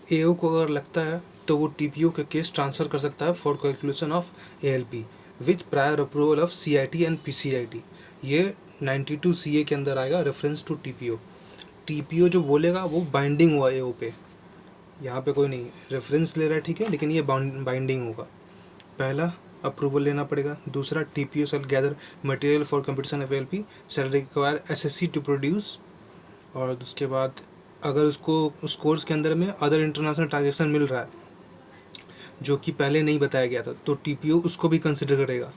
एओ को अगर लगता है तो वो टीपीओ के केस ट्रांसफ़र कर सकता है for calculation of ALP with prior approval of CIT and PCIT. ये 92 सीए के अंदर आएगा, रेफरेंस टू टीपीओ। टीपीओ जो बोलेगा वो बाइंडिंग हुआ एओ पे, यहाँ पे कोई नहीं रेफरेंस ले रहा है, ठीक है, लेकिन ये बाइंडिंग होगा। पहला अप्रूवल लेना पड़ेगा। दूसरा, TPO shall gather material for competition of ALP, shall require SSC to produce. और उसके बाद अगर उसको उस कोर्स के अंदर में अदर इंटरनेशनल ट्रांजेक्शन मिल रहा है जो कि पहले नहीं बताया गया था, तो टीपीओ उसको भी कंसिडर करेगा।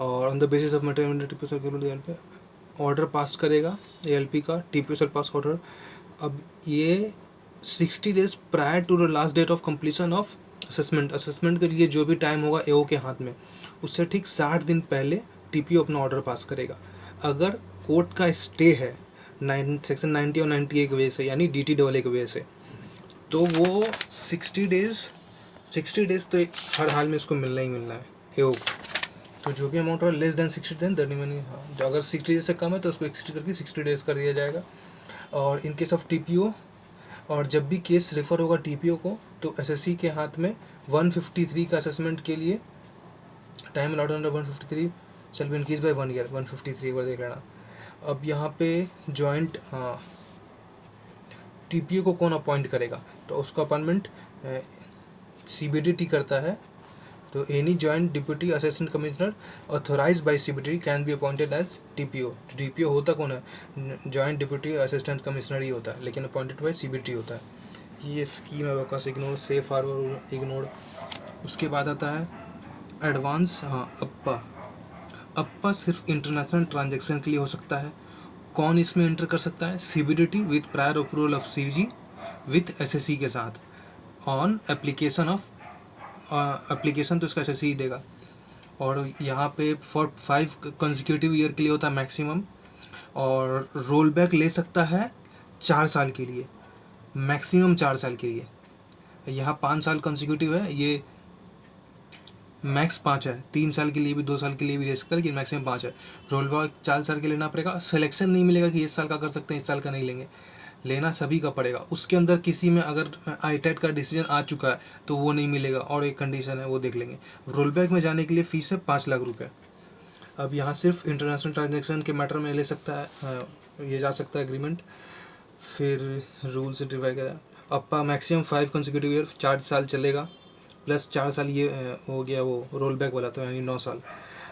और on the basis of material TPO order pass करेगा एएलपी का, टीपीओ शैल पास ऑर्डर। अब ये 60 days prior to the last date of completion of assessment के लिए जो भी टाइम होगा एओ के हाथ में, उससे ठीक 60 दिन पहले टीपीओ अपना ऑर्डर पास करेगा। अगर कोर्ट का स्टे है सेक्शन 90 और 98 की वजह से, यानी डीटी डबल की वजह से, तो वो 60 डेज तो हर हाल में इसको मिलना ही मिलना है एओ। तो जो भी अमाउंट हो लेस देन 60 दिन दैट मीन, हाँ, अगर 60 डेज से कम है तो उसको एक्सटेंड करके 60 डेज कर दिया जाएगा। और इन केस ऑफ टीपीओ, और जब भी केस रेफर होगा टीपीओ को, तो एसएससी के हाथ में 153 का असेसमेंट के लिए time allot under 153 shall be increase by 1 year. 153 एक बार देख लेना। अब यहाँ पे जॉइंट टीपीओ को कौन अपॉइंट करेगा, तो उसका अपॉइंटमेंट सीबीडीटी करता है। तो any joint deputy assistant commissioner authorized by CBDT can be appointed as TPO. TPO होता कौन है, जॉइंट डिप्यूटी असिस्टेंट कमिश्नर ही होता है, लेकिन अपॉइंटेड बाय सीबीडीटी होता है। ये स्कीम है बस इग्नोर, सेफ हार्बर इग्नोर। उसके बाद आता है एडवांस, अप्पा। अप्पा सिर्फ इंटरनेशनल ट्रांजेक्शन के लिए हो सकता है। कौन इसमें एंटर कर सकता है, CBDT with prior approval of CG with SSC के साथ ऑन एप्लीकेशन ऑफ एप्लीकेशन, तो इसका एसएससी ही देगा। और यहाँ पे फॉर 5 कंसेक्यूटिव ईयर के लिए होता है मैक्सिमम, और रोल बैक ले सकता है 4 साल के लिए, मैक्सिमम 4 साल के लिए। यहाँ 5 साल कंसेक्यूटिव है, ये मैक्स 5 है, 3 साल के लिए भी 2 साल के लिए भी ले सकता है, लेकिन मैक्सिमम 5 है। रोल बैक 4 साल के लिए लेना पड़ेगा। सिलेक्शन नहीं मिलेगा कि इस साल का कर सकते हैं, इस साल का नहीं लेंगे, लेना सभी का पड़ेगा। उसके अंदर किसी में अगर आईटेट का डिसीजन आ चुका है तो वो नहीं मिलेगा, और एक कंडीशन है वो देख लेंगे। रोल बैक में जाने के लिए फ़ीस है 5 लाख रुपये। अब यहाँ सिर्फ इंटरनेशनल ट्रांजेक्शन के मैटर में ले सकता है, ये जा सकता है एग्रीमेंट। फिर रूल्स वगैरह, अप्पा मैक्सिमम 5 कंसेक्यूटिव ईयर, 4 साल चलेगा, प्लस 4 साल ये हो गया वो रोल बैक वाला, तो यानी 9 साल।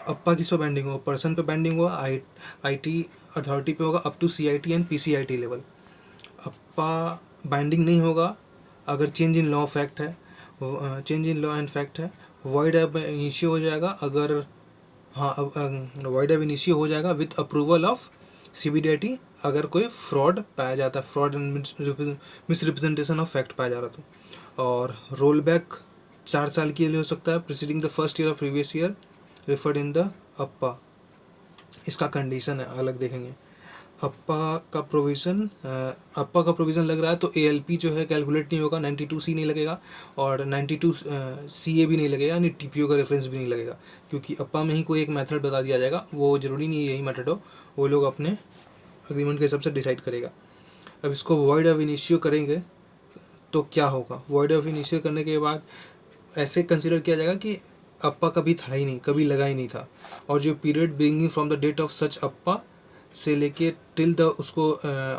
अप्पा किस पे बैंडिंग हुआ, पर्सन पे बैंडिंग हुआ, आईटी अथॉरिटी पे होगा up to CIT and PCIT level. APA binding नहीं होगा अगर चेंज इन लॉ फैक्ट है, change in law and fact है। वॉइड एब इनिशियो हो जाएगा अगर, हाँ, वॉइड एब इनिशियो हो जाएगा विथ अप्रूवल ऑफ सीबीडीटी अगर कोई फ्रॉड पाया जाता है, fraud and misrepresentation of fact पाया जा रहा था। और रोल बैक 4 साल के लिए हो सकता है, preceding the first year of previous year referred in the अप्पा। इसका कंडीशन है, अलग देखेंगे। अप्पा का प्रोविज़न लग रहा है तो एएलपी जो है कैलकुलेट नहीं होगा, 92C नहीं लगेगा, और 92CA भी नहीं लगेगा, यानी टीपीओ का रेफरेंस भी नहीं लगेगा, क्योंकि अप्पा में ही कोई एक मेथड बता दिया जाएगा। वो ज़रूरी नहीं है यही मेथड हो, वो लोग अपने एग्रीमेंट के हिसाब से डिसाइड करेगा। अब इसको वॉइड ऑफ इनिशियो करेंगे तो क्या होगा, वॉइड ऑफ इनिशियो करने के बाद ऐसे कंसिडर किया जाएगा कि अप्पा कभी था ही नहीं, कभी लगा ही नहीं था, और जो period bringing from the date of such अप्पा से लेके टिल द उसको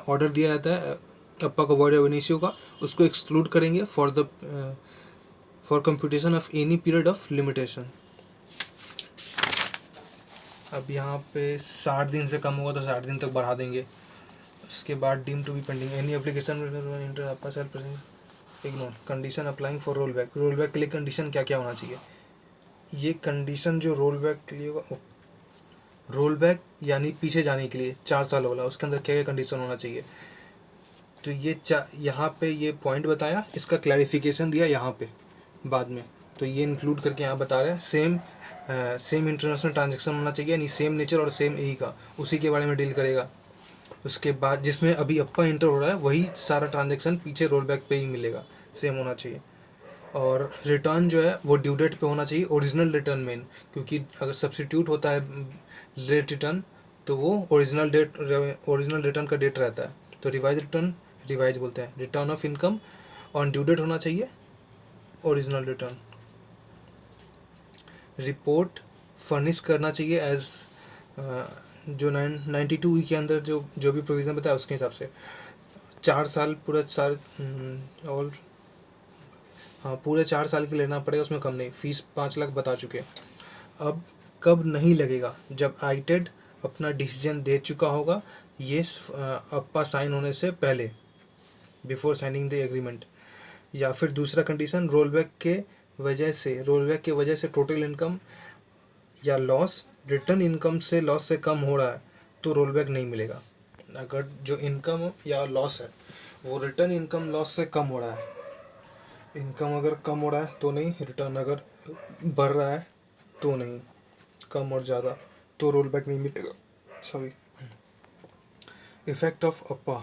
ऑर्डर दिया जाता है अप्पा को वॉइड ऑफ इनिशियो का, उसको एक्सक्लूड करेंगे for computation of any period of limitation. अब यहाँ पे 60 दिन से कम होगा तो 60 दिन तक बढ़ा देंगे। उसके बाद deem to be pending any application inter APA cell present ignore condition applying for roll back. Roll back के लिए कंडीशन क्या क्या होना चाहिए, ये कंडीशन जो रोल बैक के लिए होगा, रोल बैक यानी पीछे जाने के लिए 4 साल वाला, उसके अंदर क्या क्या कंडीशन होना चाहिए। तो ये यहाँ पे ये पॉइंट बताया, इसका क्लैरिफिकेशन दिया यहाँ पे बाद में, तो ये इंक्लूड करके यहाँ बता रहे हैं। सेम इंटरनेशनल ट्रांजेक्शन होना चाहिए, यानी सेम नेचर और सेम ई का, उसी के बारे में डील करेगा। उसके बाद जिसमें अभी अप्पा इंटर हो रहा है वही सारा ट्रांजेक्शन पीछे रोल बैक पे ही मिलेगा, सेम होना चाहिए। और रिटर्न जो है वो ड्यू डेट पे होना चाहिए, ओरिजिनल रिटर्न मेन, क्योंकि अगर सब्सिट्यूट होता है लेट रिटर्न तो वो ओरिजिनल रिटर्न का डेट रहता है। तो रिवाइज रिटर्न, रिवाइज बोलते हैं, return of income on due date होना चाहिए ओरिजिनल रिटर्न। रिपोर्ट फर्निश करना चाहिए एज जो 92 के अंदर जो भी प्रोविज़न बताया उसके हिसाब से 4 साल पूरा साल और हाँ पूरे 4 साल के लेना पड़ेगा, उसमें कम नहीं। फीस 5 लाख बता चुके। अब कब नहीं लगेगा? जब आईटेड अपना डिसीजन दे चुका होगा, ये अप्पा साइन होने से पहले, बिफोर साइनिंग द एग्रीमेंट। या फिर दूसरा कंडीशन, रोलबैक के वजह से टोटल इनकम या लॉस रिटर्न इनकम से लॉस से कम हो रहा है तो रोलबैक नहीं मिलेगा। अगर जो इनकम या लॉस है वो रिटर्न इनकम लॉस से कम हो रहा है, इनकम अगर कम हो रहा है तो नहीं, रिटर्न अगर बढ़ रहा है तो नहीं, कम और ज़्यादा तो रोलबैक नहीं मिलेगा। सॉरी। इफेक्ट ऑफ अप्पा।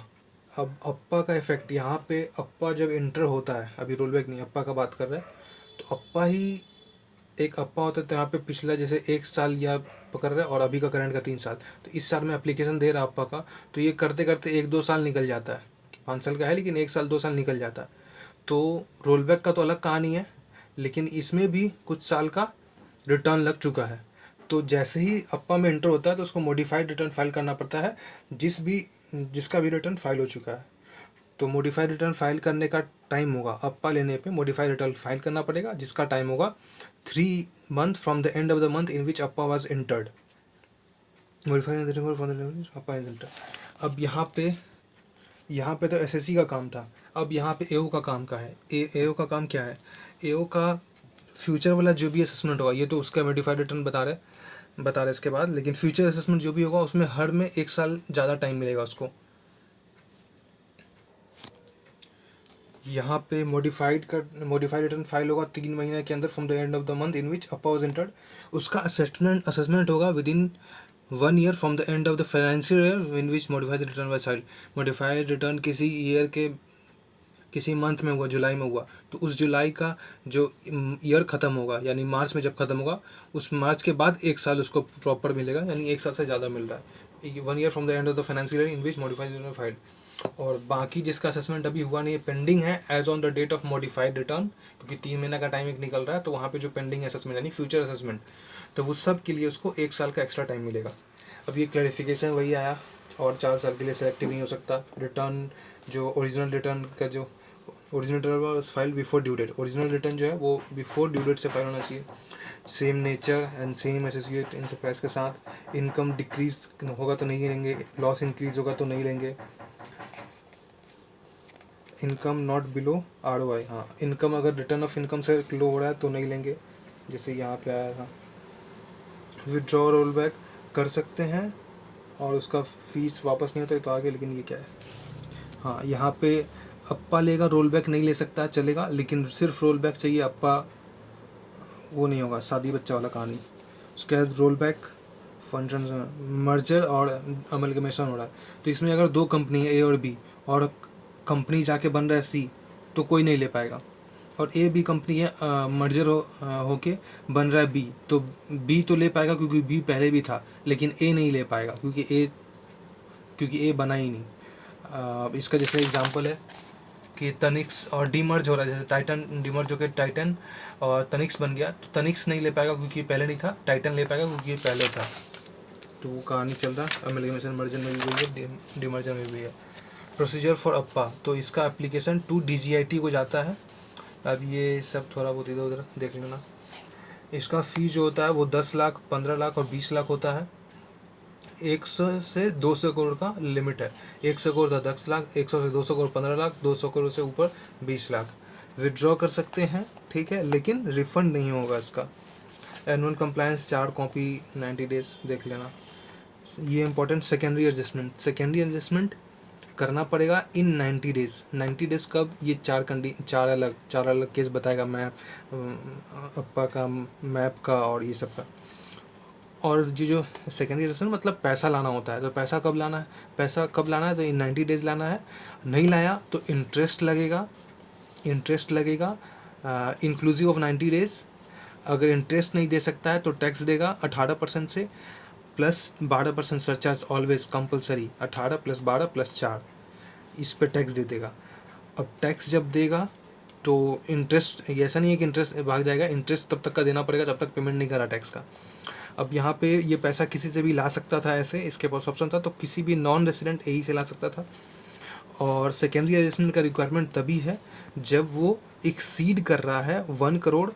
अब अप्पा का इफेक्ट यहाँ पे, अप्पा जब इंटर होता है, अभी रोलबैक नहीं, अप्पा का बात कर रहे हैं, तो अप्पा ही एक अप्पा होता है। तो यहाँ पे पिछला जैसे 1 साल या पकड़ रहे हैं और अभी का करंट का 3 साल, तो इस साल में एप्लीकेशन दे रहा अप्पा का, तो ये करते करते 1-2 साल निकल जाता है। 5 साल का है लेकिन 1 साल 2 साल निकल जाता है। तो रोलबैक का तो अलग कहानी है, लेकिन इसमें भी कुछ साल का रिटर्न लग चुका है। तो जैसे ही अप्पा में एंटर होता है तो उसको मॉडिफाइड रिटर्न फाइल करना पड़ता है, जिसका भी रिटर्न फाइल हो चुका है। तो मॉडिफाइड रिटर्न फाइल करने का टाइम होगा, अप्पा लेने पे मॉडिफाइड रिटर्न फाइल करना पड़ेगा, जिसका टाइम होगा 3 month from the end of the month in which Appa was entered. Modified return from the Appa is entered. अब यहाँ पे तो एसएससी का काम था, अब यहाँ पे एओ का काम का है। एओ का काम क्या है? एओ का फ्यूचर वाला जो भी असेसमेंट होगा, ये तो उसका मॉडिफाइड रिटर्न बता रहे इसके बाद, लेकिन फ्यूचर असेसमेंट जो भी होगा उसमें हर में 1 साल ज़्यादा टाइम मिलेगा उसको। यहाँ पे मॉडिफाइड रिटर्न फाइल होगा 3 महीने के अंदर from the end of the month in which Appa was entered. उसका असेसमेंट होगा with in 1 year from the end of the financial year in which modified return was filed. Modified return किसी year के किसी month में हुआ, जुलाई में हुआ, तो उस जुलाई का जो ईयर ख़त्म होगा, यानी मार्च में जब ख़त्म होगा, उस मार्च के बाद 1 साल उसको प्रॉपर मिलेगा, यानी 1 साल से ज़्यादा मिल रहा है। 1 year from the end of the financial year in which modified return filed. और बाकी जिसका असेसमेंट अभी हुआ नहीं है, पेंडिंग है as on the date of modified return, क्योंकि 3 महीना का टाइम एक निकल रहा है, तो वहाँ पे जो पेंडिंग असेसमेंट यानी फ्यूचर असेसमेंट, तो वो सब के लिए उसको 1 साल का एक्स्ट्रा टाइम मिलेगा। अब ये क्लैरिफिकेशन वही आया, और 4 साल के लिए सेलेक्टिव नहीं हो सकता। रिटर्न जो ओरिजिनल रिटर्न का जो original return file before due date, original return जो है वो बिफोर ड्यू डेट से फाइल होना चाहिए। Same nature and same associate enterprise के साथ। इनकम डिक्रीज होगा तो नहीं लेंगे, लॉस इंक्रीज होगा तो नहीं लेंगे। इनकम नॉट बिलो ROI, हाँ, इनकम अगर रिटर्न ऑफ इनकम से लो हो रहा है तो नहीं लेंगे, जैसे यहाँ पे आया था। विड्रॉ रोल बैक कर सकते हैं और उसका फीस वापस नहीं होता है तो आगे, लेकिन ये क्या है, हाँ यहाँ पे अप्पा लेगा, रोल बैक नहीं ले सकता, चलेगा, लेकिन सिर्फ रोल बैक चाहिए, अप्पा वो नहीं होगा, शादी बच्चा वाला कहानी। उसके बाद रोल बैक फंक्शन, मर्जर और अमलगमेशन हो रहा है, तो इसमें अगर 2 कंपनी है A और B, और कंपनी जाके बन रहा है C, तो कोई नहीं ले पाएगा। और A B कंपनी है, मर्जर होके बन रहा है B, तो B तो ले पाएगा क्योंकि B पहले भी था, लेकिन A नहीं ले पाएगा क्योंकि A बना ही नहीं। इसका जैसे एग्जांपल है कि तनिक्स और डीमर्ज हो रहा है, जैसे टाइटन डीमर्ज हो के टाइटन और तनिक्स बन गया, तो तनिक्स नहीं ले पाएगा क्योंकि पहले नहीं था, टाइटन ले पाएगा क्योंकि पहले था। तो वो कहानी चल रहा है, अमेलगमेशन मर्जर में भी वही है, डीमर्जर में भी है। प्रोसीजर फॉर अप्पा, तो इसका एप्लीकेशन टू DGIT को जाता है। अब ये सब थोड़ा बहुत इधर उधर देख लेना। इसका फ़ीस जो होता है वो 10 लाख, 15 लाख और 20 लाख होता है। 100 से 200 करोड़ का लिमिट है। 100 करोड़ था 10 लाख, 100 से 200 करोड़ 15 लाख, 200 करोड़ से ऊपर 20 लाख। विड्रॉ कर सकते हैं, ठीक है, लेकिन रिफंड नहीं होगा इसका। एनुअल कंप्लायंस 4 कॉपी 90 डेज देख लेना। ये इंपॉर्टेंट, सेकेंडरी एडजस्टमेंट करना पड़ेगा इन 90 डेज। 90 डेज कब? ये 4 अलग केस बताएगा, अप्पा का, मैप का और ये सब का। और जो सेकेंडरी एडजस्टमेंट मतलब पैसा लाना होता है, तो पैसा कब लाना है, तो इन 90 डेज लाना है। नहीं लाया तो इंटरेस्ट लगेगा इंक्लूसिव ऑफ 90 डेज। अगर इंटरेस्ट नहीं दे सकता है तो टैक्स देगा 18% से प्लस 12% सरचार्ज, ऑलवेज कंपलसरी, 18 + 12 + 4, इस पे टैक्स दे देगा। अब टैक्स जब देगा तो इंटरेस्ट, ऐसा नहीं है कि इंटरेस्ट भाग जाएगा, इंटरेस्ट तब तक का देना पड़ेगा जब तक पेमेंट नहीं करा टैक्स का। अब यहाँ पे ये पैसा किसी से भी ला सकता था, ऐसे इसके पास ऑप्शन था, तो किसी भी नॉन रेसिडेंट यही से ला सकता था। और सेकेंडरी एडजस्टमेंट का रिक्वायरमेंट तभी है जब वो एक्सीड कर रहा है 1 करोड़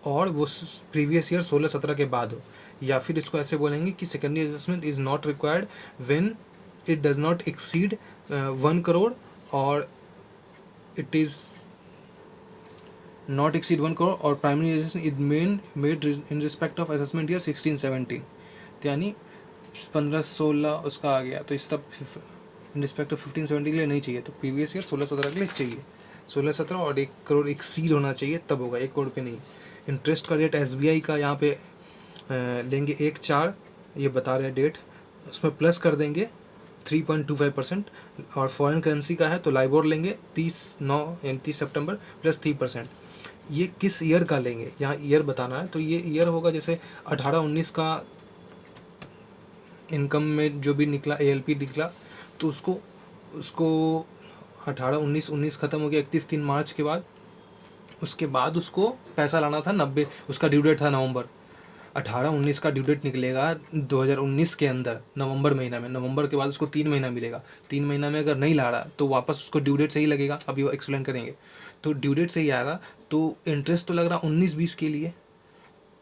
और वो प्रीवियस ईयर 16-17 के बाद हो, या फिर इसको ऐसे बोलेंगे कि secondary adjustment is not required when it does not exceed 1 crore और it is not exceed 1 crore और primary adjustment is made in respect of assessment year 16-17, यानी 15-16 उसका आ गया, तो इस तब इन रिस्पेक्ट ऑफ 15-17 के लिए नहीं चाहिए, तो प्रीवियस ईयर 16-17 के लिए चाहिए। 16-17 और 1 करोड़ एक्सीड होना चाहिए तब होगा, 1 करोड़ पे नहीं। इंटरेस्ट का रेट SBI का यहाँ पे लेंगे 1/4, ये बता रहे हैं डेट, उसमें प्लस कर देंगे 3.25%, और फॉरेन करेंसी का है तो लाइबोर लेंगे 30 सितंबर प्लस 3%। ये किस ईयर का लेंगे, यहाँ ईयर बताना है, तो ये ईयर होगा जैसे 18-19 का इनकम में जो भी निकला ALP निकला, तो उसको 18-19 ख़त्म हो गया 31 मार्च के बाद, उसके बाद उसको पैसा लाना था 90, उसका ड्यू डेट था नवंबर। 18-19 का ड्यू डेट निकलेगा 2019 के अंदर नवंबर महीना में, नवंबर के बाद उसको 3 महीना मिलेगा। 3 महीना में अगर नहीं ला रहा तो वापस उसको ड्यू डेट से ही लगेगा, अभी वो एक्सप्लेन करेंगे। तो ड्यू डेट से ही आएगा, तो इंटरेस्ट तो लग रहा 19-20 के लिए,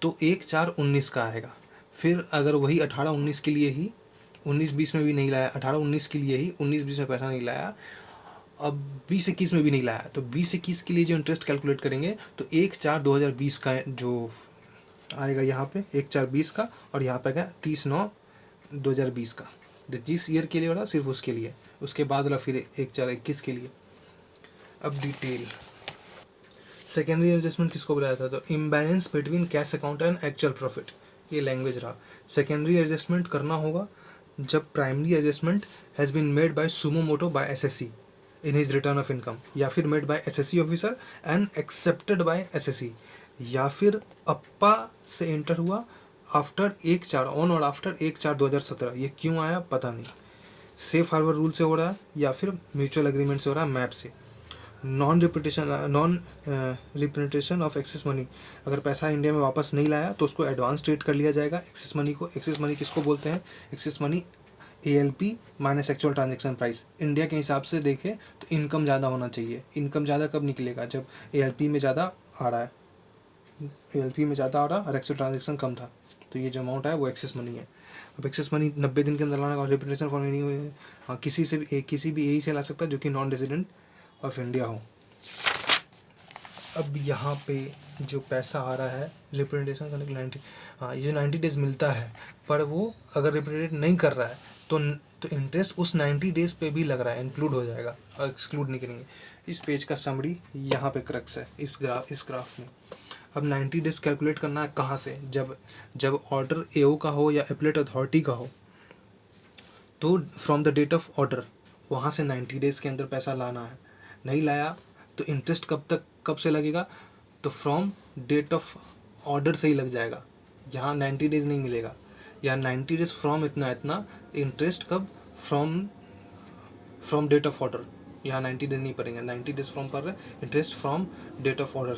तो 1/4/19 का आएगा। फिर अगर वही 18-19 के लिए ही 19-20 में भी नहीं लाया, 18-19 के लिए ही 19-20 में पैसा नहीं लाया, अब 20-21 में भी नहीं लाया, तो 20-21 के लिए जो इंटरेस्ट कैलकुलेट करेंगे तो 1/4/2020 का जो आएगा यहाँ पे 1/4/20 का, और यहाँ पे आएगा 30/9/2020 का, जिस ईयर के लिए हो रहा सिर्फ उसके लिए, उसके बाद वाला फिर 1/4/21 के लिए। अब डिटेल सेकेंडरी एडजस्टमेंट किसको बुलाया था, तो imbalance between cash account and actual profit, ये लैंग्वेज रहा। सेकेंडरी एडजस्टमेंट करना होगा जब primary adjustment has been made by सुमोमोटो by SSC in his return of income, या फिर made by SSC officer and accepted by SSC, या फिर अप्पा से एंटर हुआ आफ्टर 1/4 ऑन और आफ्टर 1/4/2017। ये क्यों आया पता नहीं, सेफ हार्बर रूल से हो रहा है या फिर म्यूचुअल एग्रीमेंट से हो रहा है, मैप से। Non representation of excess money, अगर पैसा इंडिया में वापस नहीं लाया तो उसको एडवांस ट्रीट कर लिया जाएगा एक्सेस मनी को। एक्सेस मनी किसको बोलते हैं, excess money ALP minus actual transaction price. India के हिसाब से देखें तो इनकम ज़्यादा होना चाहिए, इनकम ज़्यादा कब निकलेगा, जब ALP में ज़्यादा आ रहा है, ALP में ज़्यादा आ रहा और एक्चुअल ट्रांजेक्शन कम था, तो ये जो अमाउंट है वो एक्सेस मनी है। अब एक्सेस मनी 90 दिन के अंदर लाना, और रिप्रेजेंटेशन फॉर नहीं हुए, हाँ किसी भी यही से ला सकता है जो कि नॉन रेजिडेंट ऑफ इंडिया हो। अब यहाँ पे जो पैसा आ रहा है रिप्रेजेंटेशन करने के 90, हाँ ये 90 डेज़ मिलता है, पर वो अगर रिप्रेजेंट नहीं कर रहा है तो इंटरेस्ट उस 90 डेज़ पे भी लग रहा है, इंक्लूड हो जाएगा और एक्सक्लूड नहीं करेंगे। इस पेज का समरी यहाँ पे क्रक्स है इस ग्राफ में। अब 90 डेज़ कैलकुलेट करना है कहाँ से, जब ऑर्डर AO का हो या एपलेट अथॉरिटी का हो, तो from the date of order वहाँ से 90 डेज़ के अंदर पैसा लाना है। नहीं लाया तो इंटरेस्ट कब से लगेगा, तो फ्रॉम डेट ऑफ ऑर्डर से ही लग जाएगा, यहाँ 90 डेज़ नहीं मिलेगा, यहाँ 90 डेज़ फ्रॉम इतना इंटरेस्ट कब, फ्रॉम डेट ऑफ ऑर्डर, यहाँ 90 डेज़ नहीं पड़ेंगे, 90 डेज़ फ्रॉम पर interest from date of order.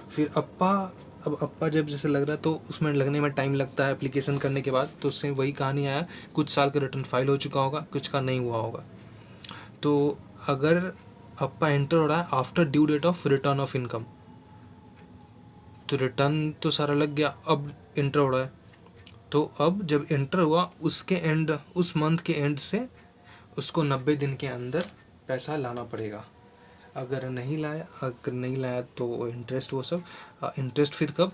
फिर अप्पा जब जैसे लग रहा है तो उसमें लगने में टाइम लगता है एप्लीकेशन करने के बाद, तो उससे वही कहानी आया, कुछ साल का रिटर्न फाइल हो चुका होगा, कुछ का नहीं हुआ होगा। तो अगर अप्पा एंटर हो रहा है after due date of return of income, तो रिटर्न तो सारा लग गया, अब एंटर हो रहा है, तो अब जब एंटर हुआ उसके एंड, उस मंथ के एंड से उसको 90 दिन के अंदर पैसा लाना पड़ेगा। अगर नहीं लाया तो इंटरेस्ट, वो सब इंटरेस्ट फिर कब,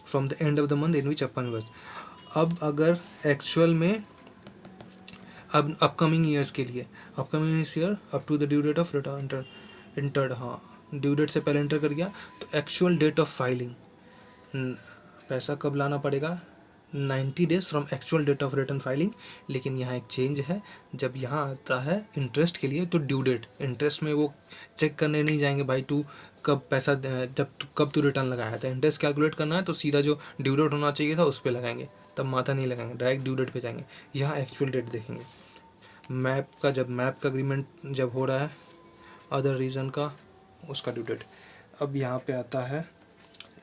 from the end of the month in which अपन वर्क। अब अगर एक्चुअल में अब अपकमिंग ईयर्स के लिए, upcoming year up to the due date of return entered, हाँ ड्यू डेट से पहले इंटर कर गया, तो एक्चुअल डेट ऑफ फाइलिंग पैसा कब लाना पड़ेगा, 90 days from actual date of return filing. लेकिन यहाँ एक चेंज है, जब यहाँ आता है इंटरेस्ट के लिए तो ड्यू डेट, इंटरेस्ट में वो चेक करने नहीं जाएंगे भाई तू कब पैसा, कब तू रिटर्न लगाया था, इंटरेस्ट कैलकुलेट करना है तो सीधा जो ड्यू डेट होना चाहिए था उस पर लगाएंगे, तब माथा नहीं लगाएंगे, डायरेक्ट ड्यू डेट पे जाएंगे। यहाँ एक्चुअल डेट देखेंगे। मैप का अग्रीमेंट जब हो रहा है अदर रीज़न का, उसका ड्यू डेट। अब यहाँ पे आता है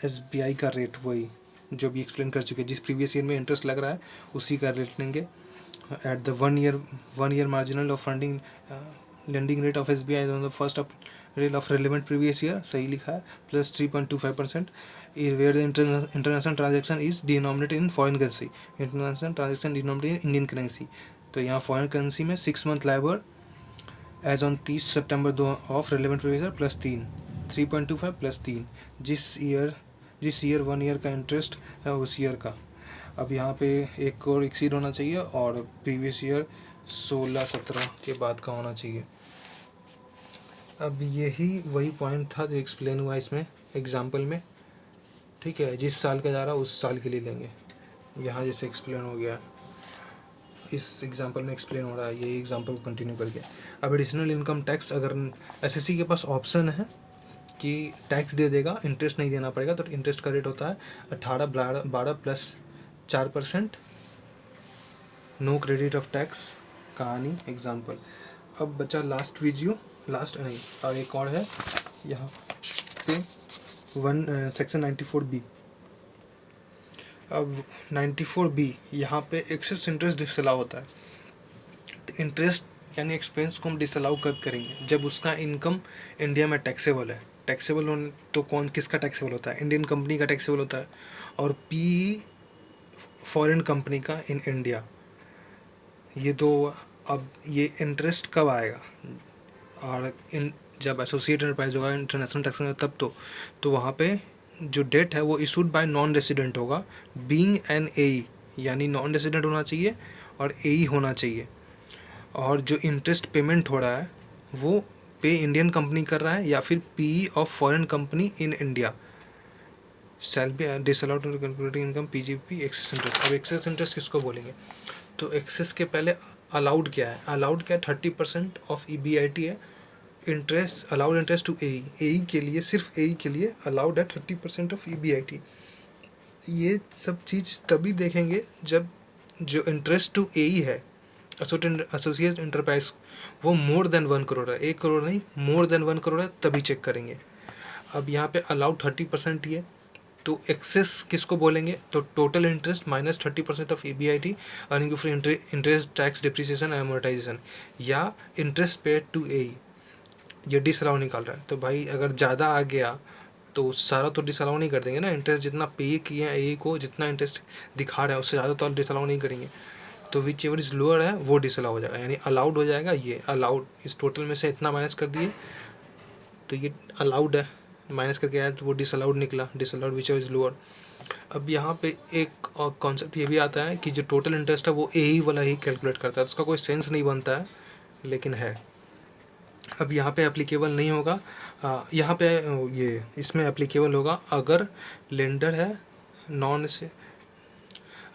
SBI का रेट, वही जो भी एक्सप्लेन कर चुके हैं, जिस प्रीवियस ईयर में इंटरेस्ट लग रहा है उसी का रेट लेंगे। At the one year marginal of funding lending rate of SBI on the first rate of relevant previous year, सही लिखा है, plus 3.25%, where the international transaction is denominated in foreign currency, international transaction denominated in Indian currency। तो यहाँ foreign currency में 6 month LIBOR as on 30 सितंबर 2 of relevant previous year plus 3.25 plus 3, जिस year 1 year का interest है उस year का। अब यहाँ पे 1 करोड़ एक्सीड होना चाहिए और प्रीवियस ईयर 16-17 के बाद का होना चाहिए। अब यही वही पॉइंट था जो एक्सप्लेन हुआ इसमें एग्जाम्पल में, ठीक है। जिस साल का जा रहा है उस साल के लिए लेंगे। यहाँ जैसे एक्सप्लेन हो गया, इस एग्जाम्पल में एक्सप्लेन हो रहा है, यही एग्जाम्पल को कंटिन्यू करके। अब एडिशनल इनकम टैक्स, अगर SSC के पास ऑप्शन है कि टैक्स दे देगा, इंटरेस्ट नहीं देना पड़ेगा, तो इंटरेस्ट का रेट होता है 18-12 plus 4%, no credit of tax, कहानी एग्जाम्पल। अब बचा लास्ट वीडियो, लास्ट नहीं और एक और है यहाँ पे सेक्शन 94B। अब 94B यहाँ पे एक्सेस इंटरेस्ट डिसअलाउ होता है। तो इंटरेस्ट यानी एक्सपेंस को हम डिसअलाउ कब करेंगे, जब उसका इनकम इंडिया में टैक्सेबल है। टैक्सेबल होने तो किसका टैक्सेबल होता है, इंडियन कंपनी का टैक्सेबल होता है, और पी फॉरेन कंपनी का इन इंडिया। ये दो। अब ये इंटरेस्ट कब आएगा, और जब एसोसिएट एंटरप्राइज होगा इंटरनेशनल टैक्स में, तब तो वहाँ पे जो डेट है वो इशूड बाय नॉन रेसिडेंट होगा, बीइंग एन AE, यानी नॉन रेसिडेंट होना चाहिए और AE होना चाहिए। और जो इंटरेस्ट पेमेंट हो रहा है वो पे इंडियन कंपनी कर रहा है या फिर PE of foreign company in India. Shall be disallowed calculating income PGP excess interest. अब एक्सेस इंटरेस्ट किसको बोलेंगे, तो एक्सेस के पहले अलाउड क्या है, 30% ऑफ EBIT है। Interest allowed interest to AE के लिए, सिर्फ AE के लिए अलाउड है 30% ऑफ EBIT। ये सब चीज़ तभी देखेंगे जब जो इंटरेस्ट टू AE है एसोसिएट एंटरप्राइज वो मोर देन 1 करोड़ है, 1 करोड़ नहीं, मोर देन 1 करोड़ है, तभी चेक करेंगे। अब यहाँ पे अलाउड 30% ही है, तो एक्सेस किसको बोलेंगे, तो total interest minus 30% of EBIT earning for interest tax depreciation amortisation, या इंटरेस्ट पेड टू AE। ये डिसअलाउ निकाल रहा है, तो भाई अगर ज़्यादा आ गया तो सारा तो डिसअलाउ नहीं कर देंगे ना। इंटरेस्ट जितना पे किए हैं AE को, जितना इंटरेस्ट दिखा रहा है उससे ज़्यादा तो डिसअलाउ नहीं करेंगे। तो विच एवर इज़ लोअर है वो डिसअलाउ हो जाएगा, यानी अलाउड हो जाएगा। ये अलाउड इस टोटल में से इतना माइनस कर दिए तो ये अलाउड है, माइनस करके आया तो वो डिसअलाउड निकला, disallowed which ever is lower. अब यहाँ पे एक और कॉन्सेप्ट ये भी आता है कि जो टोटल इंटरेस्ट है वो AE वाला ही कैलकुलेट करता है, उसका कोई सेंस नहीं बनता है, लेकिन है। अब यहाँ पे एप्लीकेबल नहीं होगा, यहाँ पे ये इसमें एप्लीकेबल होगा अगर लेंडर है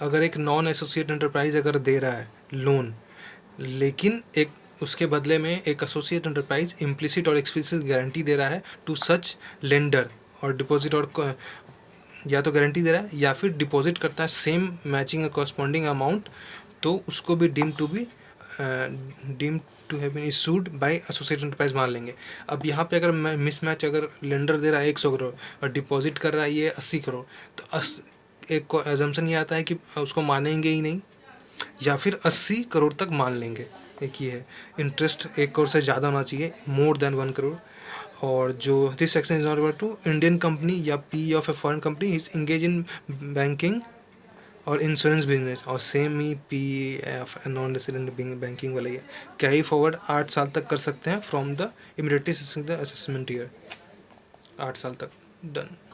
अगर एक नॉन एसोसिएट एंटरप्राइज अगर दे रहा है लोन, लेकिन एक उसके बदले में एक एसोसिएट एंटरप्राइज इम्प्लिसिट और एक्सप्लिसिट गारंटी दे रहा है टू सच लेंडर, और डिपॉजिट और या तो गारंटी दे रहा है या फिर डिपॉजिट करता है सेम मैचिंग और कॉरस्पॉन्डिंग अमाउंट, तो उसको भी deem to have been issued by associate enterprise मान लेंगे। अब यहाँ पे अगर मिसमैच, अगर लेंडर दे रहा है 100 करोड़ और डिपॉजिट कर रहा है ये 80 करोड़, तो एक एजम्पशन ये आता है कि उसको मानेंगे ही नहीं, या फिर 80 करोड़ तक मान लेंगे। एक ये है, इंटरेस्ट 1 करोड़ से ज़्यादा होना चाहिए, मोर देन 1 करोड़। और जो this section is not refer to Indian company या PE of a foreign company is engage in banking और इंश्योरेंस बिजनेस, और सेम ही PE ऑफ नॉन रेसिडेंट बैंकिंग वाला ही है। कैरी फॉरवर्ड 8 साल तक कर सकते हैं from the immediately assessment year, 8 साल तक डन।